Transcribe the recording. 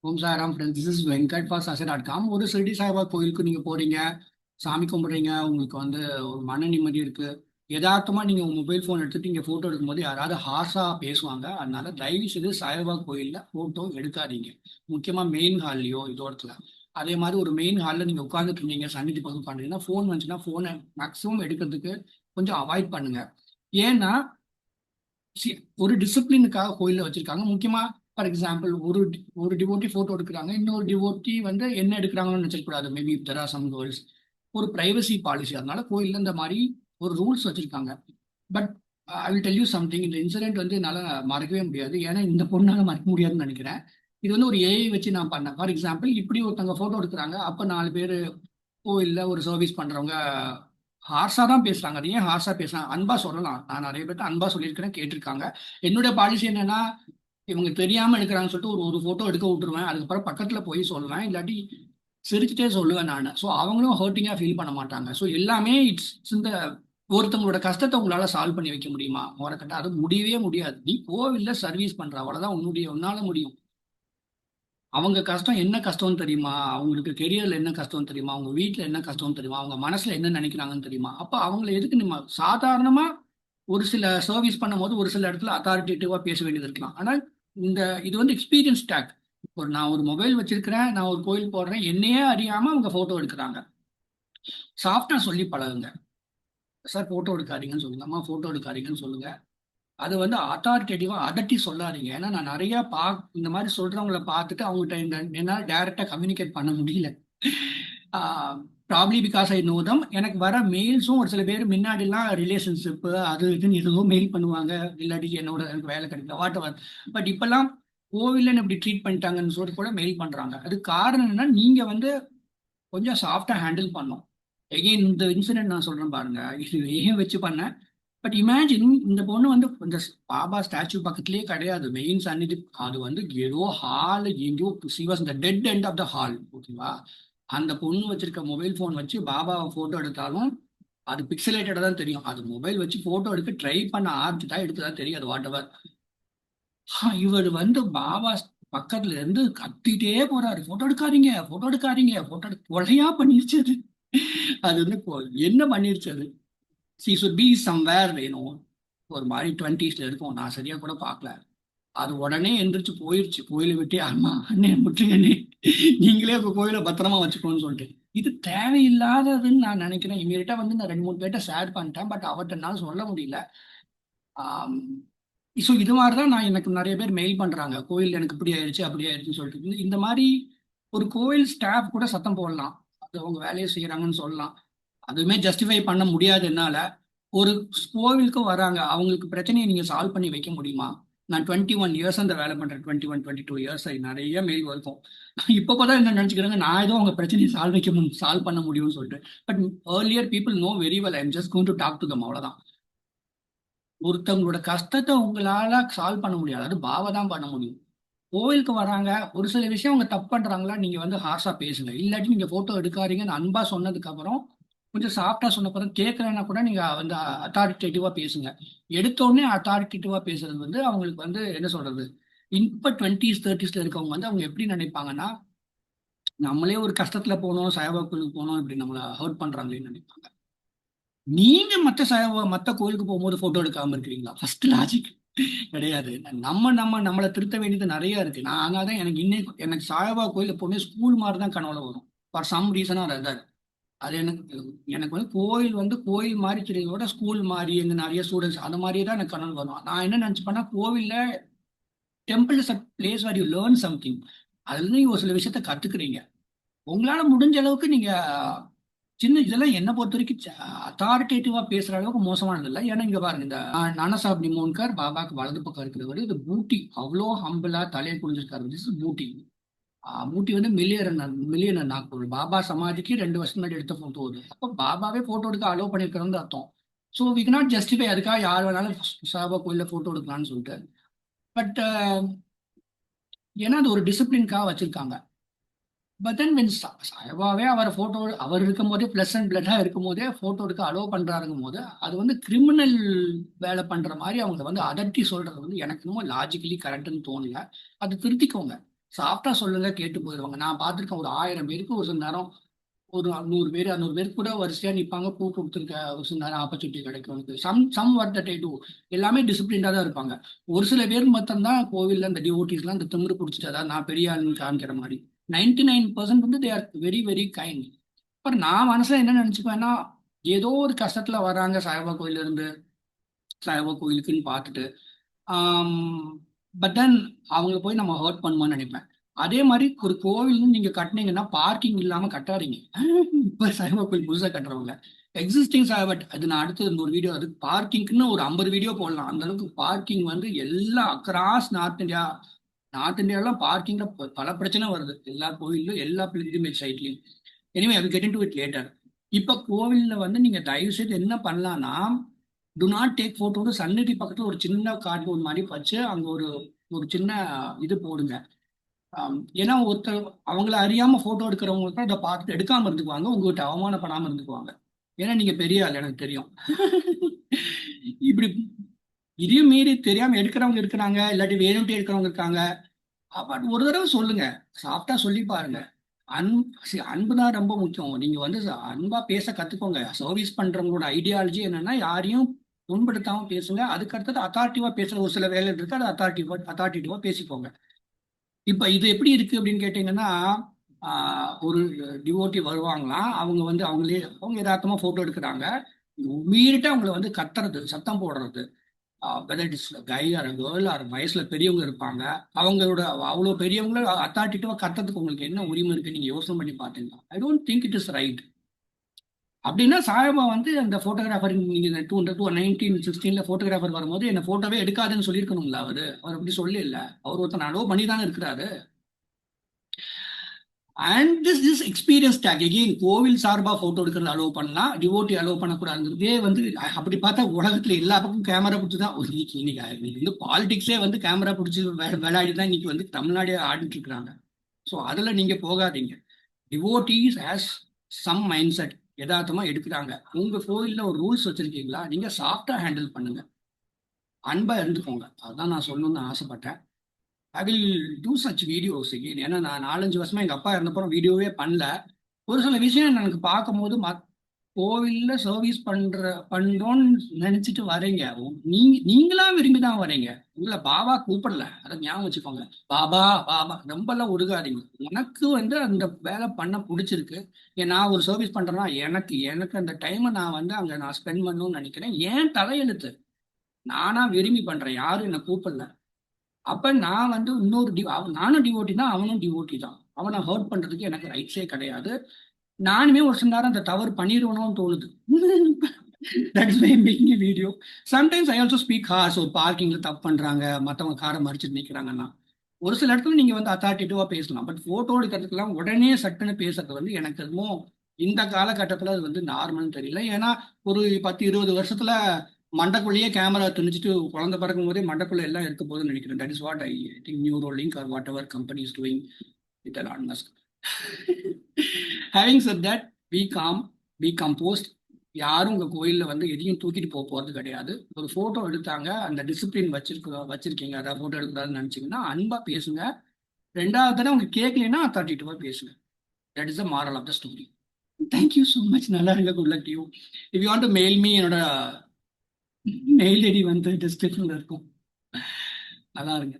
Om Sairam friends, this is Venkat for சசி.com. ஒரு ஷிரடி சாய்பாபா கோயிலுக்கு நீங்க போறீங்க, சாமி கும்பிடுறீங்க, உங்களுக்கு வந்து ஒரு மன நிம்மதி இருக்கு. யதார்த்தமா நீங்க உங்க மொபைல் ஃபோன் எடுத்துட்டு நீங்க போட்டோ எடுக்கும்போது யாராவது ஹார்ஷா பேசுவாங்க. அதனால தயவு செய்து சாய்பாபா கோயில்ல போட்டோ எடுக்காதீங்க. முக்கியமா மெயின் ஹால்லயோ இதோடத்துல. அதே மாதிரி ஒரு மெயின் ஹாலில் நீங்க உட்காந்துட்டு இருந்தீங்க, சன்னிதி பக்கம் உட்காந்துங்கன்னா ஃபோன் வந்துச்சுன்னா ஃபோனை மேக்ஸிமம் எடுக்கிறதுக்கு கொஞ்சம் அவாய்ட் பண்ணுங்க. ஏன்னா ஒரு டிசிப்ளினுக்காக கோயில்ல வச்சிருக்காங்க. முக்கியமா ஃபார் எக்ஸாம்பிள் ஒரு டிவோட்டி போட்டோ எடுக்கிறாங்க, இன்னொரு டிவோட்டி வந்து என்ன எடுக்கிறாங்கன்னு நினைச்சிடக்கூடாது. Maybe there are some goals. ஒரு பிரைவசி பாலிசி, அதனால கோயில்ல இந்த மாதிரி ஒரு ரூல்ஸ் வச்சிருக்காங்க. But I will tell you something. இந்த இன்சிடென்ட் வந்து என்னால் மறக்கவே முடியாது. ஏன்னா இந்த பொண்ணால மறக்க முடியாதுன்னு நினைக்கிறேன். இது வந்து ஒரு ஏஐ வச்சு நான் பண்ணேன். ஃபார் எக்ஸாம்பிள், இப்படி ஒருத்தவங்க போட்டோ எடுக்கிறாங்க, அப்போ 4 பேர் கோயில்ல ஒரு சர்வீஸ் பண்றவங்க ஹார்ஷா தான் பேசுறாங்க. அது ஏன் ஹார்ஷா பேசுறாங்க? அன்பா சொல்லலாம். நான் நிறைய பேர்ட்ட அன்பா சொல்லியிருக்கிறேன், கேட்டிருக்காங்க. என்னுடைய பாலிசி என்னன்னா, இவங்க தெரியாம எடுக்கிறாங்கன்னு சொல்லிட்டு ஒரு ஒரு போட்டோ எடுக்க விட்டுருவேன். அதுக்கப்புறம் பக்கத்துல போய் சொல்லுவேன், இல்லாட்டி சிரிச்சுட்டே சொல்லுவேன் நான். ஸோ அவங்களும் ஹர்ட்டிங்கா ஃபீல் பண்ண மாட்டாங்க. ஸோ எல்லாமே இட்ஸ் இந்த ஒருத்தவங்களோட கஷ்டத்தை உங்களால சால்வ் பண்ணி வைக்க முடியுமா? முறக்கட்ட அது முடியவே முடியாது. நீ கோவில்ல சர்வீஸ் பண்ற, அவ்வளவுதான் உன்னால முடியும். அவங்க கஷ்டம் என்ன கஷ்டம்னு தெரியுமா? அவங்களுக்கு கெரியர்ல என்ன கஷ்டம்னு தெரியுமா? அவங்க வீட்ல என்ன கஷ்டம்னு தெரியுமா? அவங்க மனசுல என்ன நினைக்கிறாங்கன்னு தெரியுமா? அப்ப அவங்கள எதுக்கு நம்ம சாதாரணமா ஒரு சில சர்வீஸ் பண்ணும்போது ஒரு சில இடத்துல அத்தாரிட்டேட்டிவா பேச வேண்டியது இருக்கலாம். ஆனால் இந்த இது வந்து எக்ஸ்பீரியன்ஸ் டேக். நான் ஒரு மொபைல் வச்சிருக்கிறேன், நான் ஒரு கோயில் போடுறேன், என்னையே அறியாம அவங்க போட்டோ எடுக்கிறாங்க. சாஃப்டா சொல்லி பழகுங்க. சார் போட்டோ எடுக்காதீங்கன்னு சொல்லுங்க, அம்மா போட்டோ எடுக்காதீங்கன்னு சொல்லுங்க. அது வந்து அத்தாரிட்டேட்டிவா அதட்டி சொல்லாதீங்க. ஏன்னா நான் நிறைய இந்த மாதிரி சொல்றவங்கள பார்த்துட்டு அவங்ககிட்ட என்னால டைரக்டா கம்யூனிகேட் பண்ண முடியல. Probably because I know them. எனக்கு வர மெயில்ஸும் ஒரு சில பேர் முன்னாடிலாம் ரிலேஷன்ஷிப் அது இதுன்னு ஏதோ மெயில் பண்ணுவாங்க, இல்லாட்டி எனக்கு வேலை கிடைக்கல வாட் எவர். பட் இப்பெல்லாம் கோவில்ல இப்படி ட்ரீட் பண்ணிட்டாங்கன்னு சொல்லிட்டு கூட மெயில் பண்றாங்க. அதுக்கு காரணம் என்னன்னா, நீங்க வந்து கொஞ்சம் சாஃப்டா ஹேண்டில் பண்ணும். எகெயின் இந்த இன்சிடென்ட் நான் சொல்றேன் பாருங்க, இது ஏன் வச்சு பண்ணேன். பட் இமேஜின், இந்த பொண்ணு வந்து இந்த பாபா ஸ்டாச்சு பக்கத்துலயே கிடையாது, மெயின் சன்னிதி. அது வந்து ஏதோ ஹால் எங்கேயோ, சி வாஸ் இந்த dead end of the hall. ஓகேவா? அந்த பொண்ணு வச்சிருக்க மொபைல் ஃபோன் வச்சு பாபாவை போட்டோ எடுத்தாலும் அது பிக்சலேட்டடா தான் தெரியும். அது மொபைல் வச்சு போட்டோ எடுக்க ட்ரை பண்ண ஆரம்பிச்சுட்டா எடுத்துதான் தெரியும், அது வாட் எவர். இவர் வந்து பாபா பக்கத்துல இருந்து கத்திட்டே போறாரு, போட்டோ எடுக்காதீங்க, போட்டோ எடுக்காதீங்க, போட்டோ கொலையா பண்ணிருச்சு அது. அது வந்து என்ன பண்ணிருச்சு அது? சி சுட் பி சம்வேர் வேணும். ஒரு மாதிரி 20s இருக்கும், நான் சரியா கூட பார்க்கல. அது உடனே எந்திரிச்சு போயிருச்சு கோயிலை விட்டு. அம்மா அண்ணே முற்றுங்கண்ணே, நீங்களே உங்க கோயிலை பத்திரமா வச்சுக்கணும்னு சொல்லிட்டு. இது தேவையில்லாததுன்னு நான் நினைக்கிறேன். இமீடியட்டா வந்து நான் 2 3 பேர்ட்ட ஷேர் பண்ணிட்டேன். பட் அவர்கிட்ட என்னால சொல்ல முடியல. ஸோ இது மாதிரி தான் நான், எனக்கு நிறைய பேர் மெயில் பண்றாங்க, கோயில் எனக்கு இப்படி ஆயிடுச்சு அப்படி ஆயிடுச்சுன்னு சொல்லிட்டு. இந்த மாதிரி ஒரு கோயில் ஸ்டாஃப் கூட சத்தம் போடலாம், அது அவங்க வேலையை செய்யறாங்கன்னு சொல்லலாம். அதுவுமே ஜஸ்டிஃபை பண்ண முடியாது என்னால. ஒரு கோவிலுக்கு வராங்க, அவங்களுக்கு பிரச்சனையை நீங்க சால்வ் பண்ணி வைக்க முடியுமா? நான் 21 இயர்ஸ் அந்த வேலை பண்றேன். 22 நிறைய மெயில் இருக்கும். இப்போ தான் என்ன நினைச்சுக்கிறாங்க, நான் ஏதோ அவங்க பிரச்சனையை சால்வ் பண்ண முடியும்னு சொல்லிட்டு. But earlier people know very well, I'm just going to talk to them, அவ்வளவுதான். ஒருத்தவங்களோட கஷ்டத்தை உங்களால சால்வ் பண்ண முடியாது, அது பாவ தான் பண்ண முடியும். கோவிலுக்கு வராங்க, ஒரு சில விஷயம் அவங்க தப்பு பண்றாங்களா, நீங்க வந்து ஹார்ஷா பேசுங்க. இல்லாட்டி நீங்க போட்டோ எடுக்காதீங்கன்னு அன்பா சொன்னதுக்கு அப்புறம், கொஞ்சம் சாஃப்டா சொன்ன அப்புறம் கேட்கலன்னா கூட நீங்க வந்து அத்தாரிட்டேட்டிவா பேசுங்க. எடுத்த உடனே அத்தாரிட்டேட்டிவா பேசுறது வந்து அவங்களுக்கு வந்து என்ன சொல்றது, இப்ப 20s 30sல இருக்கவங்க வந்து அவங்க எப்படி நினைப்பாங்கன்னா, நம்மளே ஒரு கஷ்டத்துல போனோம், சாய்பாபா கோயிலுக்கு போனோம், இப்படி நம்மள ஹர்ட் பண்றாங்களேன்னு நினைப்பாங்க. நீங்க மத்த கோயிலுக்கு போகும்போது போட்டோ எடுக்காம இருக்கிறீங்களா? ஃபர்ஸ்ட் லாஜிக் கிடையாது. நம்மளை திருத்த வேண்டியது நிறைய இருக்கு. நான் அதனால தான் எனக்கு சாய்பாபா கோயில் எப்பவுமே ஸ்கூல் மாதிரி தான் கனவுல வரும். For some reason or other. அது எனக்கு எனக்கு வந்து கோயில் மாதிரி தெரியறத விட ஸ்கூல் மாதிரி, எங்க நிறைய ஸ்டூடெண்ட்ஸ் அந்த மாதிரியே தான் எனக்கு கனவு வரும். நான் என்ன நினைச்சுப்பேன்னா, கோவில்ல temple is a place where you learn something. அதுல இருந்து நீங்க ஒரு சில விஷயத்த கத்துக்கிறீங்க. உங்களால முடிஞ்ச அளவுக்கு நீங்க சின்ன இதெல்லாம் என்ன பொறுத்த வரைக்கும் அத்தாரிட்டேட்டிவா பேசுற அளவுக்கு மோசமானது இல்லை. ஏன்னா இங்க பாருங்க, இந்த நானாசாஹிப் நிமோன்கர் பாபாக்கு வலது பக்கம் இருக்கிறவர், இது பூட்டி அவ்வளோ ஹம்பிளா தலையை குளிஞ்சிருக்காரு. திஸ் இஸ் பூட்டி. பூட்டி வந்து மில்லியனர் நாக்பூர். பாபா சமாதிக்கு 2 வருஷம் முன்னாடி எடுத்த போட்டோ அது. அப்போ பாபாவே போட்டோ எடுக்க அலோவ் பண்ணிருக்கிறோம்னு அர்த்தம். ஸோ வி நாட் ஜஸ்டிஃபை அதுக்காக யார் வேணாலும் சாபா கோயில்ல போட்டோ எடுக்கலாம்னு சொல்லிட்டு. பட் ஏன்னா அது ஒரு டிசிப்ளின்காக வச்சிருக்காங்க. பட் தென் வென் சாய்பாவே அவர் போட்டோ, அவர் இருக்கும் போதே பிளஸ் அண்ட் பிளட்டா இருக்கும் போதே போட்டோ எடுக்க அலோவ் பண்றாருங்கும் போது, அது வந்து கிரிமினல் வேலை பண்ற மாதிரி அவங்களை வந்து அதட்டி சொல்றது வந்து எனக்கு இன்னும் லாஜிக்கலி கரெக்ட்னு தோணல. அது திருத்திக்கோங்க. சாஃப்டா சொல்லுங்க கேட்டு போயிடுவாங்க. நான் பார்த்துருக்கேன் ஒரு 1000 பேருக்கு ஒரு சில நேரம் ஒரு 100 பேர் 200 பேர் கூட வரிசையா நிப்பாங்க. பூ கொடுத்துருக்க ஒரு சில நேரம் ஆப்பர்ச்சுனிட்டி கிடைக்கும் எனக்கு. Some what that I do. எல்லாமே டிசிப்ளின்டா தான் இருப்பாங்க. ஒரு சில பேர் மட்டும்தான் கோவில்ல இந்த டிவோட்டிஸ்லாம் இந்த திமிரு பிடிச்சிட்டு அதாவது நான் பெரிய ஆளுன்னு காமிக்கிற மாதிரி. 99% வந்து they are very very kind. அப்புறம் நான் மனசுல என்ன நினைச்சுப்பேன்னா, ஏதோ ஒரு கஷ்டத்துல வராங்க சாய்பாபா கோயில்ல இருந்து சாய்பாபா கோயிலுக்குன்னு பார்த்துட்டு பட் தென் அவங்கள போய் நம்ம ஹர்ட் பண்ணுவோம்னு நினைப்பேன். அதே மாதிரி ஒரு கோவில் நீங்க கட்டினீங்கன்னா பார்க்கிங் இல்லாம கட்டாதீங்க. இப்ப சாய்பாபா கோயில் புதுசா கட்டுறவங்க எக்ஸிஸ்டிங் சாய்பாட் அது நான் அடுத்து ஒரு வீடியோ அது பார்க்கிங்க்குன்னு ஒரு 50 வீடியோ போடலாம். அந்த அளவுக்கு பார்க்கிங் வந்து எல்லாம் அக்ராஸ் நார்த் இந்தியாலாம் பார்க்கிங்ல பல பிரச்சனை வருது. எல்லா கோயிலும் எல்லா பிலிகிரிமேஜ் சைட்லயும். Anyway I will get into it later. இப்ப கோவில்ல வந்து நீங்க தயவு செய்து என்ன பண்ணலாம்னா, டு நாட் டேக் போட்டோ. சன்னதி பக்கத்துல ஒரு சின்ன கார்ட்போர்ட் மாதிரி வச்சு அங்க ஒரு ஒரு சின்ன இது போடுங்க. ஏன்னா ஒருத்தர் அவங்கள அறியாம போட்டோ எடுக்கிறவங்களுக்கு அதை பார்த்துட்டு எடுக்காம இருந்துக்குவாங்க, உங்ககிட்ட அவமானப்படாம இருந்துக்குவாங்க. ஏன்னா நீங்க பெரிய ஆள் எனக்கு தெரியும். இப்படி இதையும் மீறி தெரியாம எடுக்கிறவங்க இருக்கிறாங்க, இல்லாட்டி வேணும்ட்டே எடுக்கிறவங்க இருக்காங்க. பட் ஒரு தடவை சொல்லுங்க, சாப்பிட்டா சொல்லி பாருங்க. அன்பு தான் ரொம்ப முக்கியம். நீங்க வந்து அன்பா பேச கத்துக்கோங்க. சர்வீஸ் பண்றவங்களோட ஐடியாலஜி என்னன்னா யாரையும் புண்படுத்தாம பேசுங்க. அதுக்கு அடுத்தது அத்தாரிட்டிவா பேசுற ஒரு சில வேலை இருக்கு, அதை அத்தாரிட்டிவா பேசிக்கோங்க. இப்ப இது எப்படி இருக்கு அப்படின்னு கேட்டீங்கன்னா, ஒரு டிவோட்டி வருவாங்களாம். அவங்க வந்து அவங்க யதார்த்தமா போட்டோ எடுக்கிறாங்க. மீறிட்டு அவங்கள வந்து கத்துறது, சத்தம் போடுறது. Whether it's guy or girl or வயசுல பெரியவங்க இருப்பாங்க. அவங்களோட அவ்வளவு பெரியவங்கள அத்தாரிட்டிவா கத்துறதுக்கு உங்களுக்கு என்ன உரிமை இருக்கு நீங்க யோசனை பண்ணி பார்த்தீங்களா? I don't think it is right. அப்படின்னா சாயபா வந்து அந்த போட்டோகிராஃபர் நீங்க 1916 போட்டோகிராஃபர் வரும்போது என்ன போட்டோவே எடுக்காதுன்னு சொல்லியிருக்கணுங்களா? அவர் அப்படி சொல்லி இல்ல. அவர் ஒருத்தர் அலோவ் பண்ணி தானே இருக்கிறாரு. And this experience take again கோவில் சார்பா போட்டோ எடுக்கிறது அலோவ் பண்ணலாம், டிவோட்டி அலோவ் பண்ணக்கூடாதுங்கிறதே வந்து அப்படி பார்த்தா உலகத்துல எல்லா பக்கம் கேமரா பிடிச்சி தான் இன்னைக்கு வந்து பாலிடிக்ஸே வந்து கேமரா பிடிச்சி விளையாடி தான் இன்னைக்கு வந்து தமிழ்நாடே ஆடிட்டு இருக்கிறாங்க. ஸோ அதுல நீங்க போகாதீங்க. Devotees has some mindset. யதார்த்தமா எடுக்கிறாங்க. உங்க கோயில்ல ஒரு ரூல்ஸ் வச்சிருக்கீங்களா? நீங்க சாஃப்டா ஹேண்டில் பண்ணுங்க, அன்பா இருந்துக்கோங்க. அதுதான் நான் சொல்லணும்னு ஆசைப்பட்டேன். I will do such videos again. ஏன்னா நான் 4-5 வருஷமா எங்க அப்பா இருந்தப்பறம் வீடியோவே பண்ணல. ஒரு சில விஷயம் எனக்கு பார்க்கும்போது கோவில்ல சர்வீஸ் பண்றோம்னு நினைச்சிட்டு வரீங்க. நீங்களா விரும்பி தான் வரீங்க. உங்களை பாபா கூப்பிடல, அதை ஞாபகம் வச்சுக்கோங்க. பாபா பாபா ரொம்ப எல்லாம் உருகாதீங்க. எனக்கு வந்து அந்த வேலை பண்ண பிடிச்சிருக்கு. நான் ஒரு சர்வீஸ் பண்றேன்னா எனக்கு எனக்கு அந்த டைமை நான் வந்து அங்க நான் ஸ்பெண்ட் பண்ணணும்னு நினைக்கிறேன். ஏன் தலையெழுத்து நானா விரும்பி பண்றேன், யாரும் என்னை கூப்பிடல. அப்ப நான் வந்து நானும் டிவோட்டி தான், அவனும் டிவோட்டி தான். அவனை ஹர்ட் பண்றதுக்கு எனக்கு ரைட்ஸே கிடையாது. நானுமே ஒரு சில நேரம் அந்த தவறு பண்ணிடுவணும்னு தோணுது. That's my making video. Sometimes I also speak harsh. ஒரு பார்க்கிங்ல தப்பு பண்றாங்க, மத்தவங்க காரை மறிச்சுட்டு நிக்கிறாங்கன்னா ஒரு சில இடத்துல நீங்க வந்து அத்தாரிட்டேட்டிவா பேசலாம். பட் போட்டோ எடுக்கிறதுக்கெல்லாம் உடனே சட்டுன்னு பேசுறது வந்து எனக்கு எதுவும் இந்த காலகட்டத்துல அது வந்து நார்மல்னு தெரியல. ஏன்னா ஒரு 10-20 வருஷத்துல மண்டைக்குள்ளேயே கேமரா திணிச்சிட்டு குழந்தை பிறக்கும் போதே மண்டைக்குள்ள எல்லாம் இருக்க போகுதுன்னு நினைக்கிறேன். That is what I think Neuralink or whatever company is doing with Elon Musk. Having said that, be calm, be composed. யாரும் உங்க கோயில்ல வந்து எதையும் தூக்கிட்டு போக போறது கிடையாது. ஒரு போட்டோ எடுத்தாங்க, அந்த டிசிப்ளின் வச்சிருக்கீங்க, அதாவது போட்டோ எடுக்கூடாதுன்னு நினைச்சீங்கன்னா அன்பா பேசுங்க. ரெண்டாவது தடவை உங்க கேட்கலன்னா அத்தாரிட்டிவா பேசுங்க. That is the moral of the story. Thank you so much. நல்லா இருங்க. Good luck to you. If you want to mail me, என்னோட மெயில் ஐடி வந்து டிஸ்கிரிப்ஷன்ல இருக்கும். நல்லா இருங்க.